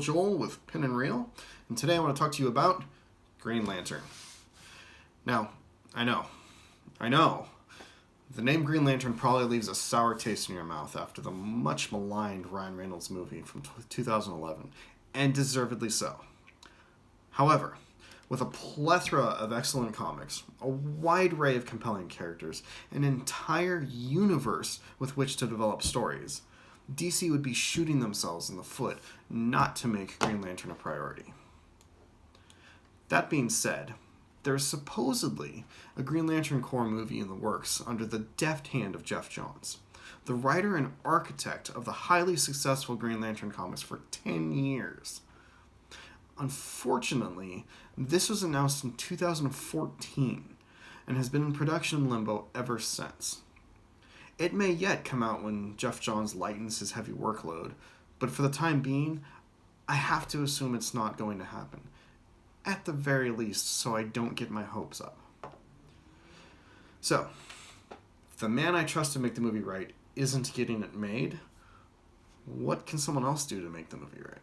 Joel with Pin and Reel, and today I want to talk to you about Green Lantern. Now, I know, the name Green Lantern probably leaves a sour taste in your mouth after the much maligned Ryan Reynolds movie from 2011, and deservedly so. However, with a plethora of excellent comics, a wide array of compelling characters, and an entire universe with which to develop stories, DC would be shooting themselves in the foot not to make Green Lantern a priority. That being said, there is supposedly a Green Lantern Corps movie in the works under the deft hand of Geoff Johns, the writer and architect of the highly successful Green Lantern comics for 10 years. Unfortunately, this was announced in 2014 and has been in production limbo ever since. It may yet come out when Geoff Johns lightens his heavy workload, but for the time being, I have to assume it's not going to happen. At the very least, so I don't get my hopes up. So, if the man I trust to make the movie right isn't getting it made, what can someone else do to make the movie right?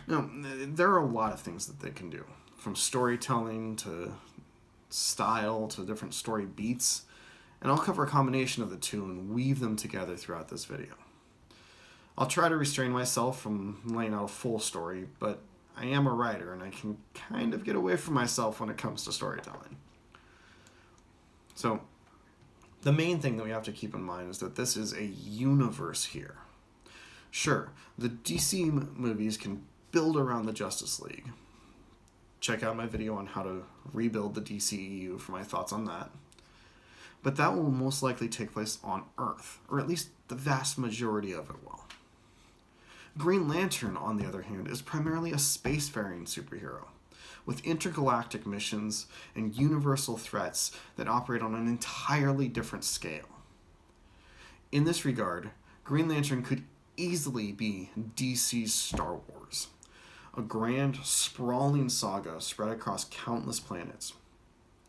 Now, there are a lot of things that they can do, from storytelling to style to different story beats, and I'll cover a combination of the two and weave them together throughout this video. I'll try to restrain myself from laying out a full story, but I am a writer and I can kind of get away from myself when it comes to storytelling. So, the main thing that we have to keep in mind is that this is a universe here. Sure, the DC movies can build around the Justice League. Check out my video on how to rebuild the DCEU for my thoughts on that. But that will most likely take place on Earth, or at least the vast majority of it will. Green Lantern, on the other hand, is primarily a spacefaring superhero, with intergalactic missions and universal threats that operate on an entirely different scale. In this regard, Green Lantern could easily be DC's Star Wars, a grand, sprawling saga spread across countless planets,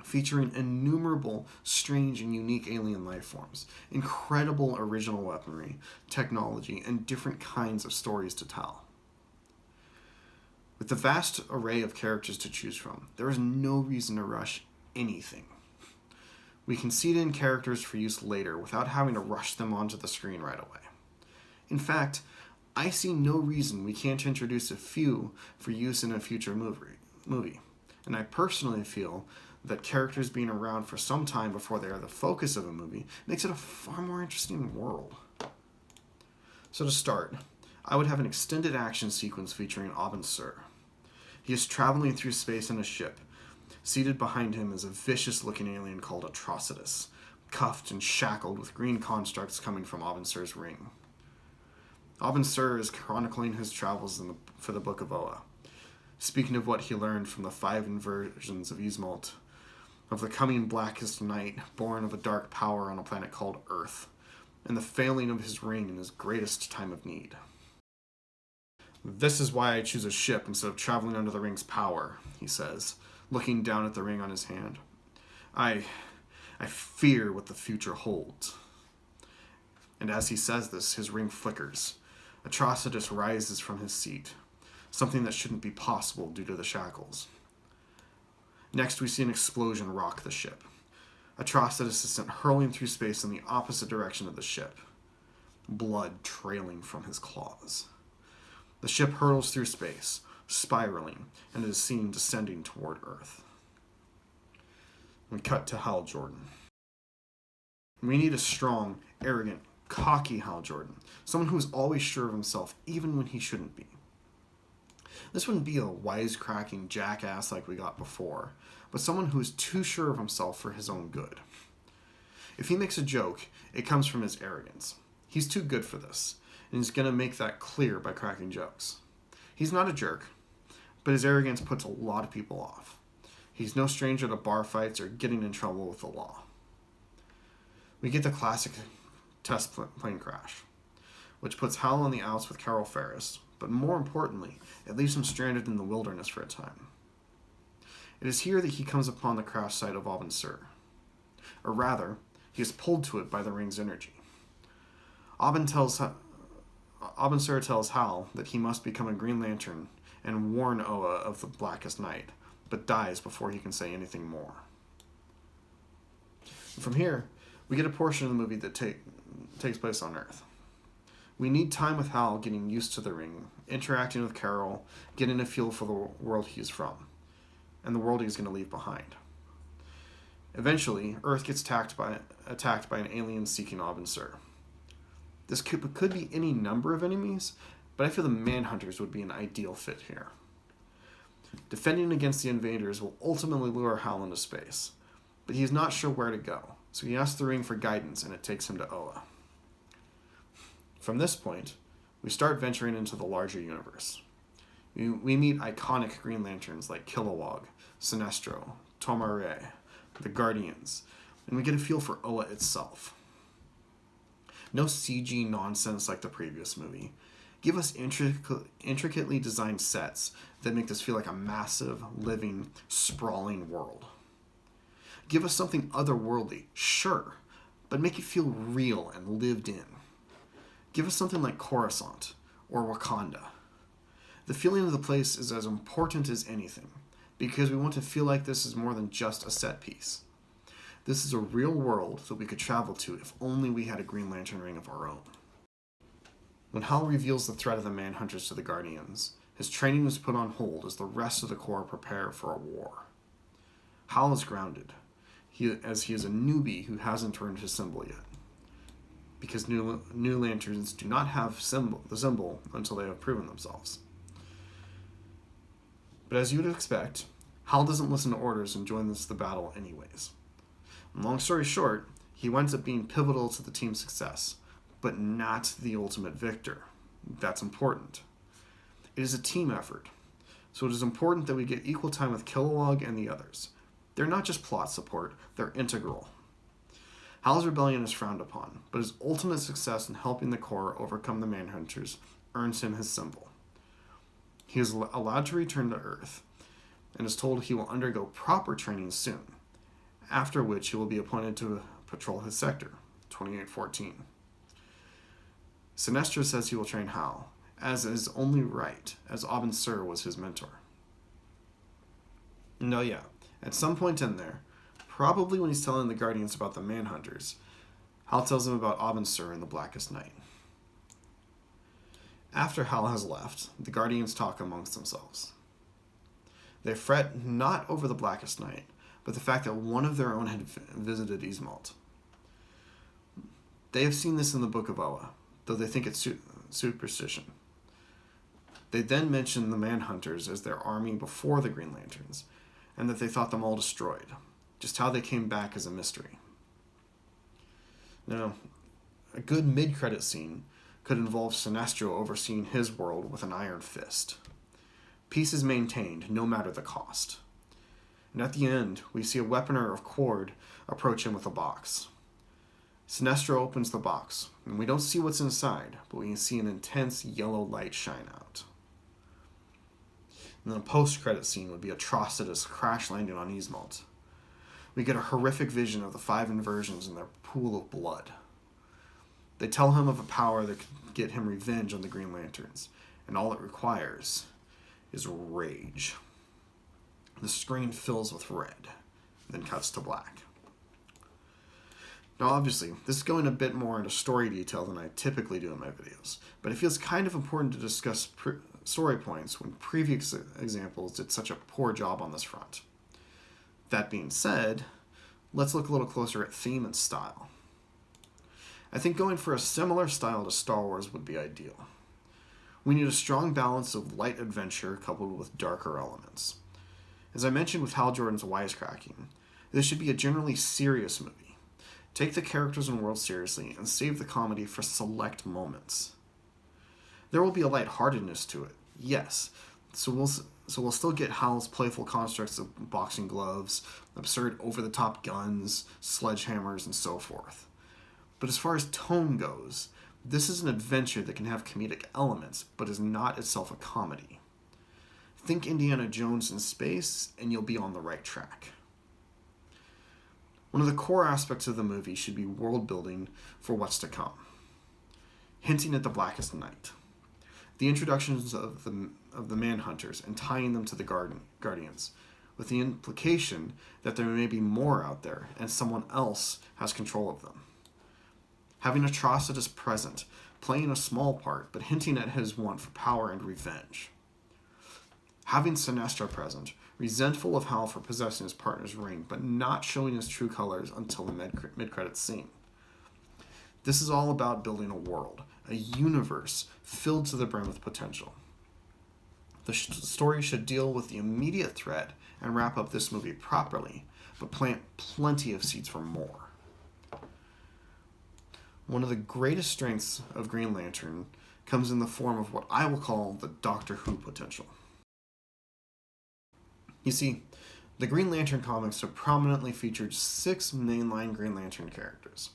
featuring innumerable strange and unique alien life forms, incredible original weaponry, technology, and different kinds of stories to tell. With the vast array of characters to choose from, there is no reason to rush anything. We can seed in characters for use later without having to rush them onto the screen right away. In fact, I see no reason we can't introduce a few for use in a future movie, and I personally feel that characters being around for some time before they are the focus of a movie makes it a far more interesting world. So to start, I would have an extended action sequence featuring Abin Sur. He is traveling through space in a ship. Seated behind him is a vicious-looking alien called Atrocitus, cuffed and shackled with green constructs coming from Abin Sur's ring. Abin Sur is chronicling his travels for the Book of Oa, speaking of what he learned from the 5 inversions of Yzmolt, of the coming blackest night born of a dark power on a planet called Earth, and the failing of his ring in his greatest time of need. "This is why I choose a ship instead of traveling under the ring's power," he says, looking down at the ring on his hand. I fear what the future holds." And as he says this, his ring flickers. Atrocitus rises from his seat, something that shouldn't be possible due to the shackles. Next, we see an explosion rock the ship. Atrocitus is sent hurling through space in the opposite direction of the ship, blood trailing from his claws. The ship hurtles through space, spiraling, and is seen descending toward Earth. We cut to Hal Jordan. We need a strong, arrogant, cocky Hal Jordan, someone who is always sure of himself, even when he shouldn't be. This wouldn't be a wisecracking jackass like we got before, but someone who is too sure of himself for his own good. If he makes a joke, it comes from his arrogance. He's too good for this, and he's going to make that clear by cracking jokes. He's not a jerk, but his arrogance puts a lot of people off. He's no stranger to bar fights or getting in trouble with the law. We get the classic test plane crash, which puts Hal on the outs with Carol Ferris, but more importantly, it leaves him stranded in the wilderness for a time. It is here that he comes upon the crash site of Abin Sur. Or rather, he is pulled to it by the ring's energy. Abin tells Abin Sur tells Hal that he must become a Green Lantern and warn Oa of the Blackest Night, but dies before he can say anything more. From here, we get a portion of the movie that takes place on Earth. We need time with Hal getting used to the ring, interacting with Carol, getting a feel for the world he's from, and the world he's going to leave behind. Eventually, Earth gets attacked by an alien seeking Abin Sur. This could be any number of enemies, but I feel the Manhunters would be an ideal fit here. Defending against the invaders will ultimately lure Hal into space, but he is not sure where to go, so he asks the ring for guidance, and it takes him to Oa. From this point, we start venturing into the larger universe. We meet iconic Green Lanterns like Kilowog, Sinestro, Tomar-Re, the Guardians, and we get a feel for Oa itself. No CG nonsense like the previous movie. Give us intricately designed sets that make this feel like a massive, living, sprawling world. Give us something otherworldly, sure, but make it feel real and lived in. Give us something like Coruscant or Wakanda. The feeling of the place is as important as anything, because we want to feel like this is more than just a set piece. This is a real world that we could travel to if only we had a Green Lantern ring of our own. When Hal reveals the threat of the Manhunters to the Guardians, his training is put on hold as the rest of the Corps prepare for a war. Hal is grounded, as he is a newbie who hasn't earned his symbol yet, because new Lanterns do not have the symbol until they have proven themselves. But as you would expect, Hal doesn't listen to orders and joins the battle anyways. And long story short, he winds up being pivotal to the team's success, but not the ultimate victor. That's important. It is a team effort, so it is important that we get equal time with Kilowog and the others. They're not just plot support, they're integral. Hal's rebellion is frowned upon, but his ultimate success in helping the Corps overcome the Manhunters earns him his symbol. He is allowed to return to Earth, and is told he will undergo proper training soon, after which he will be appointed to patrol his sector, 2814. Sinestro says he will train Hal, as is only right, as Abin Sur was his mentor. No, yeah, at some point in there, probably when he's telling the Guardians about the Manhunters, Hal tells them about Abin Sur and the Blackest Night. After Hal has left, the Guardians talk amongst themselves. They fret not over the Blackest Night, but the fact that one of their own had visited Ismalt. They have seen this in the Book of Oa, though they think it's superstition. They then mention the Manhunters as their army before the Green Lanterns, and that they thought them all destroyed. Just how they came back is a mystery. Now, a good mid-credit scene could involve Sinestro overseeing his world with an iron fist. Peace is maintained, no matter the cost. And at the end, we see a weaponer of Cord approach him with a box. Sinestro opens the box, and we don't see what's inside, but we can see an intense yellow light shine out. And then a post-credit scene would be Atrocitus crash landing on Ismalt. We get a horrific vision of the 5 inversions in their pool of blood. They tell him of a power that could get him revenge on the Green Lanterns, and all it requires is rage. The screen fills with red, then cuts to black. Now obviously, this is going a bit more into story detail than I typically do in my videos, but it feels kind of important to discuss story points when previous examples did such a poor job on this front. That being said, let's look a little closer at theme and style. I think going for a similar style to Star Wars would be ideal. We need a strong balance of light adventure coupled with darker elements. As I mentioned with Hal Jordan's wisecracking, this should be a generally serious movie. Take the characters and world seriously and save the comedy for select moments. There will be a lightheartedness to it, yes, so we'll still get Hal's playful constructs of boxing gloves, absurd over-the-top guns, sledgehammers, and so forth. But as far as tone goes, this is an adventure that can have comedic elements, but is not itself a comedy. Think Indiana Jones in space, and you'll be on the right track. One of the core aspects of the movie should be world building for what's to come, hinting at the Blackest Night. The introductions of the Manhunters and tying them to the Guardians, with the implication that there may be more out there and someone else has control of them. Having Atrocitus present, playing a small part, but hinting at his want for power and revenge. Having Sinestro present, resentful of Hal for possessing his partner's ring, but not showing his true colors until the mid-credits scene. This is all about building a world, a universe filled to the brim with potential. The story should deal with the immediate threat and wrap up this movie properly, but plant plenty of seeds for more. One of the greatest strengths of Green Lantern comes in the form of what I will call the Doctor Who potential. You see, the Green Lantern comics have prominently featured 6 mainline Green Lantern characters.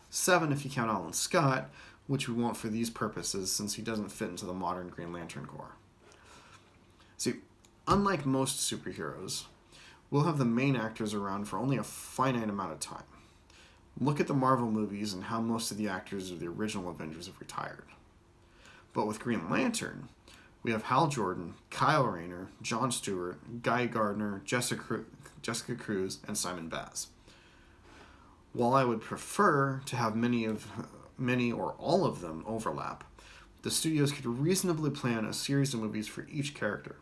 7 if you count Alan Scott, which we won't for these purposes since he doesn't fit into the modern Green Lantern Corps. See, unlike most superheroes, we'll have the main actors around for only a finite amount of time. Look at the Marvel movies and how most of the actors of the original Avengers have retired. But with Green Lantern, we have Hal Jordan, Kyle Rayner, Jon Stewart, Guy Gardner, Jessica Cruz, and Simon Baz. While I would prefer to have many or all of them overlap, the studios could reasonably plan a series of movies for each character,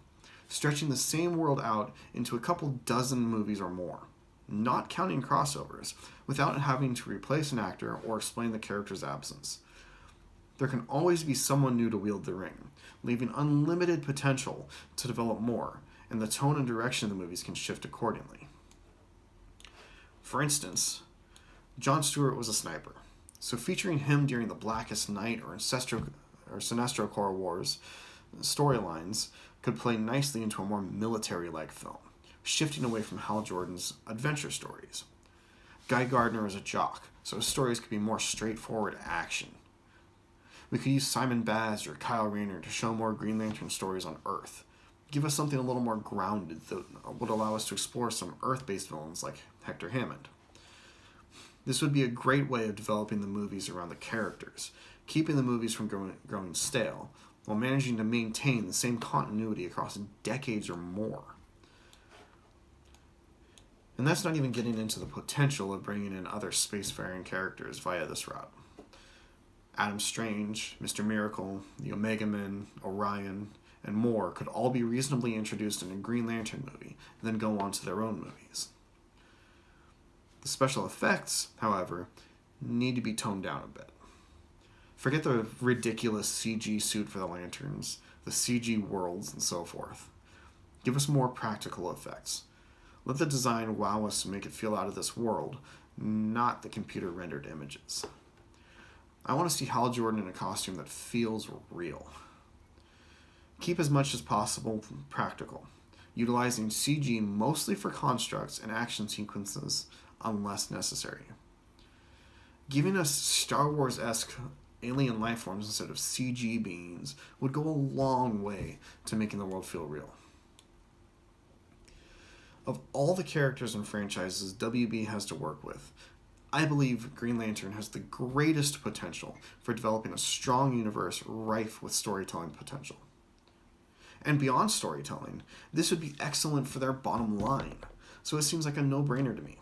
stretching the same world out into a couple dozen movies or more, not counting crossovers, without having to replace an actor or explain the character's absence. There can always be someone new to wield the ring, leaving unlimited potential to develop more, and the tone and direction of the movies can shift accordingly. For instance, Jon Stewart was a sniper, so featuring him during the Blackest Night or Sinestro Corps Wars storylines could play nicely into a more military-like film, shifting away from Hal Jordan's adventure stories. Guy Gardner is a jock, so his stories could be more straightforward action. We could use Simon Baz or Kyle Rayner to show more Green Lantern stories on Earth. Give us something a little more grounded that would allow us to explore some Earth-based villains like Hector Hammond. This would be a great way of developing the movies around the characters, keeping the movies from growing stale, while managing to maintain the same continuity across decades or more. And that's not even getting into the potential of bringing in other spacefaring characters via this route. Adam Strange, Mr. Miracle, the Omega Men, Orion, and more could all be reasonably introduced in a Green Lantern movie, and then go on to their own movies. The special effects, however, need to be toned down a bit. Forget the ridiculous CG suit for the lanterns, the CG worlds, and so forth. Give us more practical effects. Let the design wow us and make it feel out of this world, not the computer-rendered images. I want to see Hal Jordan in a costume that feels real. Keep as much as possible practical, utilizing CG mostly for constructs and action sequences unless necessary. Giving us Star Wars-esque alien life forms instead of CG beings would go a long way to making the world feel real. Of all the characters and franchises WB has to work with, I believe Green Lantern has the greatest potential for developing a strong universe rife with storytelling potential. And beyond storytelling, this would be excellent for their bottom line, so it seems like a no-brainer to me.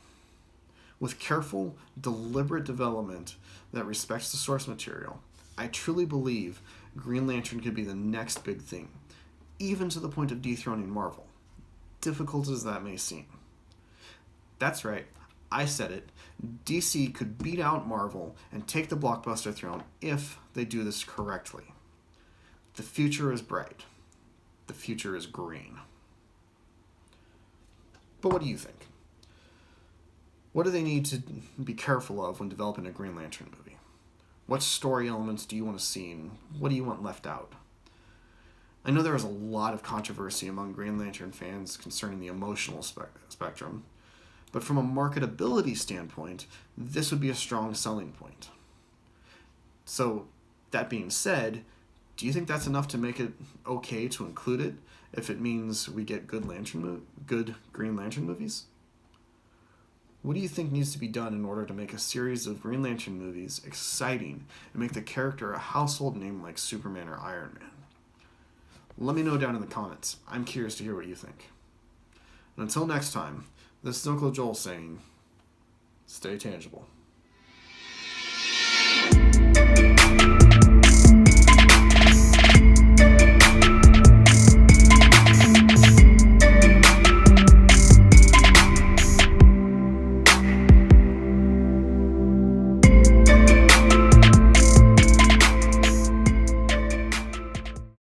With careful, deliberate development that respects the source material, I truly believe Green Lantern could be the next big thing, even to the point of dethroning Marvel, difficult as that may seem. That's right, I said it. DC could beat out Marvel and take the blockbuster throne if they do this correctly. The future is bright. The future is green. But what do you think? What do they need to be careful of when developing a Green Lantern movie? What story elements do you want to see, and what do you want left out? I know there is a lot of controversy among Green Lantern fans concerning the emotional spectrum, but from a marketability standpoint, this would be a strong selling point. So, that being said, do you think that's enough to make it okay to include it if it means we get good Green Lantern movies? What do you think needs to be done in order to make a series of Green Lantern movies exciting and make the character a household name like Superman or Iron Man? Let me know down in the comments. I'm curious to hear what you think. And until next time, this is Uncle Joel saying, stay tangible.